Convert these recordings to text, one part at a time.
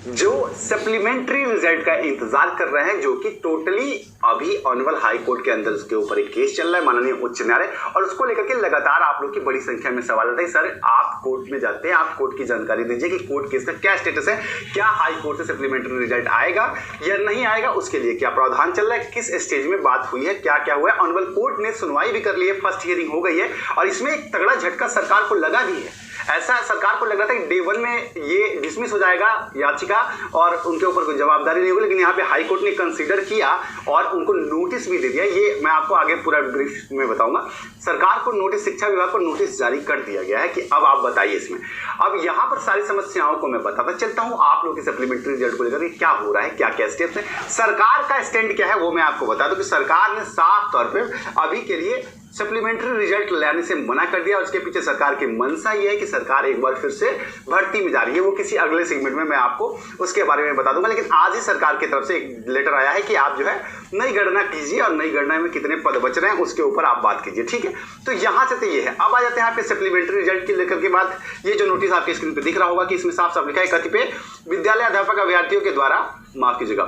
जो supplementary result का इंतजार कर रहे हैं, जो कि टोटली अभी ऑनरेबल हाई कोर्ट के अंदर उसके ऊपर एक केस चल रहा है माननीय उच्च न्यायालय, और उसको लेकर के लगातार आप लोग की बड़ी संख्या में सवाल आता है। सर आप कोर्ट में जाते हैं, आप कोर्ट की जानकारी दीजिए कि कोर्ट केस का क्या स्टेटस है, क्या हाई कोर्ट से सप्लीमेंट्री रिजल्ट आएगा या नहीं आएगा, उसके लिए क्या प्रावधान चल रहा है, किस स्टेज में बात हुई है, क्या क्या हुआ है। ऑनरेबल कोर्ट ने सुनवाई भी कर ली है, फर्स्ट हियरिंग हो गई है, और इसमें एक तगड़ा झटका सरकार को लगा भी है। ऐसा सरकार को लग रहा था कि डे 1 में ये डिसमिस हो जाएगा याचिका और उनके ऊपर कोई जवाबदारी नहीं होगी, लेकिन यहाँ पे हाई कोर्ट ने कंसीडर किया और उनको नोटिस भी दे दिया। ये मैं आपको आगे पूरा ब्रीफ में बताऊंगा। सरकार को नोटिस, शिक्षा विभाग को नोटिस जारी कर दिया गया है कि अब आप बताइए इसमें। अब यहाँ पर सारी समस्याओं को मैं बताता चलता हूँ आप लोग के सप्लीमेंट्री रिजल्ट को लेकर क्या हो रहा है, क्या क्या स्टेप्स है, सरकार का स्टैंड क्या है, वो मैं आपको बता दूं कि सरकार ने साफ तौर पर अभी के लिए सप्लीमेंट्री रिजल्ट लाने से मना कर दिया। और उसके पीछे सरकार की मंशा ये है कि सरकार एक बार फिर से भर्ती में जा रही है। वो किसी अगले सेगमेंट में मैं आपको उसके बारे में बता दूंगा, लेकिन आज ही सरकार की तरफ से एक लेटर आया है कि आप जो है नई गणना कीजिए और नई गणना में कितने पद बच रहे हैं उसके ऊपर आप बात कीजिए, ठीक है। तो यहां से तो ये है। अब आ जाते हैं आपके सप्लीमेंट्री रिजल्ट की लेकर के बाद ये जो नोटिस आपके स्क्रीन पर दिख रहा होगा कि इसमें साफ साफ लिखा है कतिपय विद्यालय अध्यापक अभ्यर्थियों के द्वारा, माफ कीजिएगा,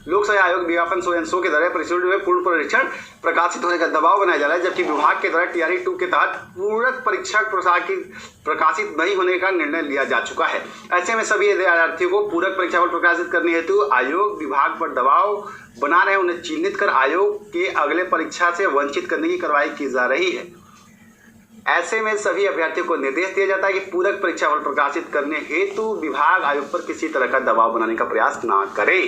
लोक सेवा आयोग विज्ञापन सो के द्वारा परिशुद्ध में पूर्ण परीक्षण प्रकाशित होने का दबाव बनाया जा रहा है, जबकि विभाग के द्वारा टीआरई 2 के तहत पूरक परीक्षा प्रकाशित नहीं होने का निर्णय लिया जा चुका है। ऐसे में सभी विद्यार्थियों को पूरक परीक्षा पर प्रकाशित करने हेतु आयोग विभाग पर दबाव बना रहे हैं। उन्हें चिन्हित कर आयोग के अगले परीक्षा से वंचित करने की कार्रवाई की जा रही है। ऐसे में सभी अभ्यर्थियों को निर्देश दिया जाता है कि पूरक परीक्षा फल प्रकाशित करने हेतु विभाग आयोग पर किसी तरह का दबाव बनाने का प्रयास ना करे।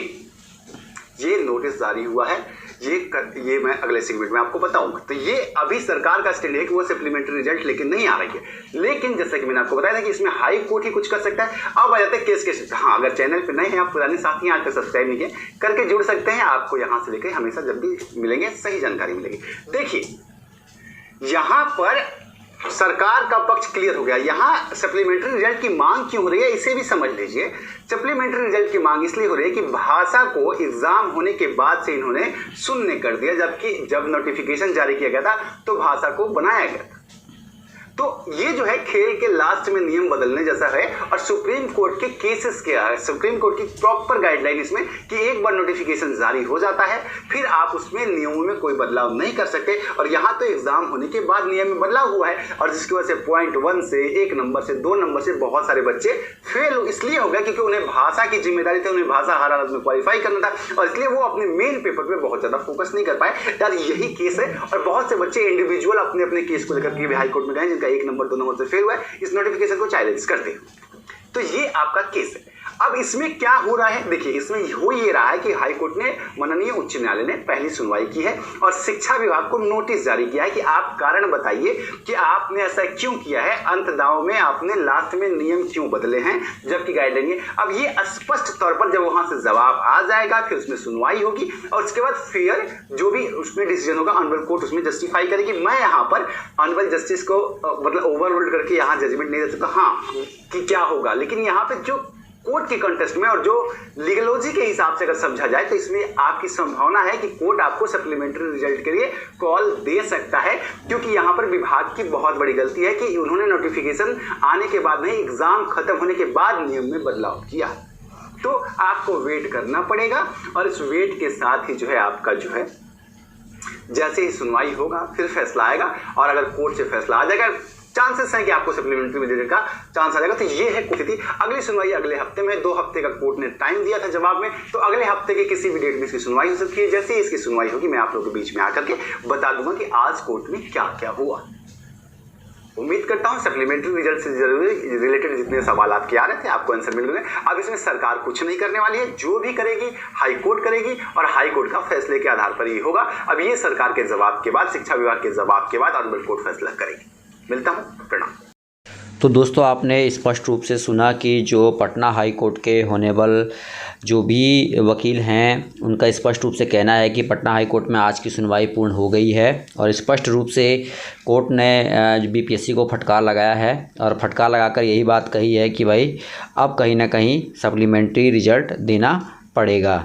ये नोटिस जारी हुआ है, ये मैं अगले सेगमेंट में आपको बताऊंगा। तो ये अभी सरकार का स्टैंड है कि वो सप्लीमेंट्री रिजल्ट लेके नहीं आ रही है, लेकिन जैसा कि मैंने आपको बताया था कि इसमें हाई कोर्ट ही कुछ कर सकता है। अब आ जाते हैं केस के। हाँ, अगर चैनल पे नए हैं, आप पुराने साथी हैं, आपको सब्सक्राइब नहीं किए, करके जुड़ सकते हैं। आपको यहाँ से लेकर हमेशा जब भी मिलेंगे सही जानकारी मिलेगी। देखिए यहाँ पर सरकार का पक्ष क्लियर हो गया। यहाँ सप्लीमेंट्री रिजल्ट की मांग क्यों हो रही है इसे भी समझ लीजिए। सप्लीमेंट्री रिजल्ट की मांग इसलिए हो रही है कि भाषा को एग्जाम होने के बाद से इन्होंने शून्य कर दिया, जबकि जब नोटिफिकेशन जारी किया गया था तो भाषा को बनाया गया था। तो ये जो है खेल के लास्ट में नियम बदलने जैसा है, और सुप्रीम कोर्ट के केसेस क्या है, सुप्रीम कोर्ट की प्रॉपर गाइडलाइन इसमें कि एक बार नोटिफिकेशन जारी हो जाता है फिर आप उसमें नियमों में कोई बदलाव नहीं कर सकते। और यहाँ तो एग्जाम होने के बाद नियम में बदलाव हुआ है, और जिसकी वजह से पॉइंट 1 से 1 नंबर से 2 नंबर से बहुत सारे बच्चे फेल इसलिए हो गए क्योंकि उन्हें भाषा की जिम्मेदारी थी, उन्हें भाषा हर हालत में क्वालिफाई करना था, और इसलिए वो अपने मेन पेपर पे बहुत ज्यादा फोकस नहीं कर पाए। यार यही केस है, और बहुत से बच्चे इंडिविजुअल अपने अपने केस को लेकर के हाई कोर्ट में गए जिनका 1 नंबर 2 नंबर से फेल हुआ है, इस नोटिफिकेशन को चैलेंज करते हैं। तो ये आपका केस है। अब इसमें क्या हो रहा है, देखिए इसमें हो ये रहा है कि हाई कोर्ट ने, माननीय उच्च न्यायालय ने पहली सुनवाई की है और शिक्षा विभाग को नोटिस जारी किया है कि आप कारण बताइए कि आपने ऐसा क्यों किया है, अंत दाव में आपने लास्ट में नियम क्यों बदले हैं जबकि गाइडलाइन है। अब ये स्पष्ट तौर पर जब वहां से जवाब आ जाएगा फिर उसमें सुनवाई होगी, और उसके बाद फेयर जो भी उसमें डिसीजन होगा ऑनरेबल कोर्ट उसमें जस्टिफाई करेगी। मैं यहाँ पर ऑनरेबल जस्टिस को मतलब ओवररूल करके यहाँ जजमेंट नहीं दे सकता हाँ कि क्या होगा, लेकिन यहाँ पे जो कोर्ट के कंटेस्ट में और जो लीगोलॉजी के हिसाब से अगर समझा जाए तो इसमें आपकी संभावना है कि कोर्ट आपको सप्लीमेंट्री रिजल्ट के लिए कॉल दे सकता है, क्योंकि यहाँ पर विभाग की बहुत बड़ी गलती है कि उन्होंने नोटिफिकेशन आने के बाद नहीं, एग्जाम खत्म होने के बाद नियम में बदलाव किया। तो आपको वेट करना पड़ेगा, और इस वेट के साथ ही जो है आपका जो है जैसे ही सुनवाई होगा फिर फैसला आएगा, और अगर कोर्ट से फैसला आ जाएगा चांसेस हैं कि आपको सप्लीमेंट्री रिजल्ट का चांस आ जाएगा। तो ये है स्थिति। अगली सुनवाई अगले हफ्ते में, 2 हफ्ते का कोर्ट ने टाइम दिया था जवाब में, तो अगले हफ्ते के किसी भी डेट में इसकी सुनवाई हो सकती है। जैसे ही इसकी सुनवाई होगी मैं आप लोगों के बीच में आकर के बता दूंगा कि आज कोर्ट में क्या क्या हुआ। उम्मीद करता हूं सप्लीमेंट्री रिजल्ट से रिलेटेड जितने सवाल आपके आ रहे थे आपको आंसर मिल गए। अब इसमें सरकार कुछ नहीं करने वाली है, जो भी करेगी हाई कोर्ट करेगी, और हाई कोर्ट का फैसले के आधार पर ही होगा। अब ये सरकार के जवाब के बाद, शिक्षा विभाग के जवाब के बाद ऑनरेबल कोर्ट फैसला करेगी। मिलता हूँ, प्रणाम। तो दोस्तों आपने स्पष्ट रूप से सुना कि जो पटना हाई कोर्ट के होनेबल जो भी वकील हैं उनका स्पष्ट रूप से कहना है कि पटना हाई कोर्ट में आज की सुनवाई पूर्ण हो गई है, और स्पष्ट रूप से कोर्ट ने बीपीएससी को फटकार लगाया है, और फटकार लगाकर यही बात कही है कि भाई अब कहीं ना कहीं सप्लीमेंट्री रिजल्ट देना पड़ेगा।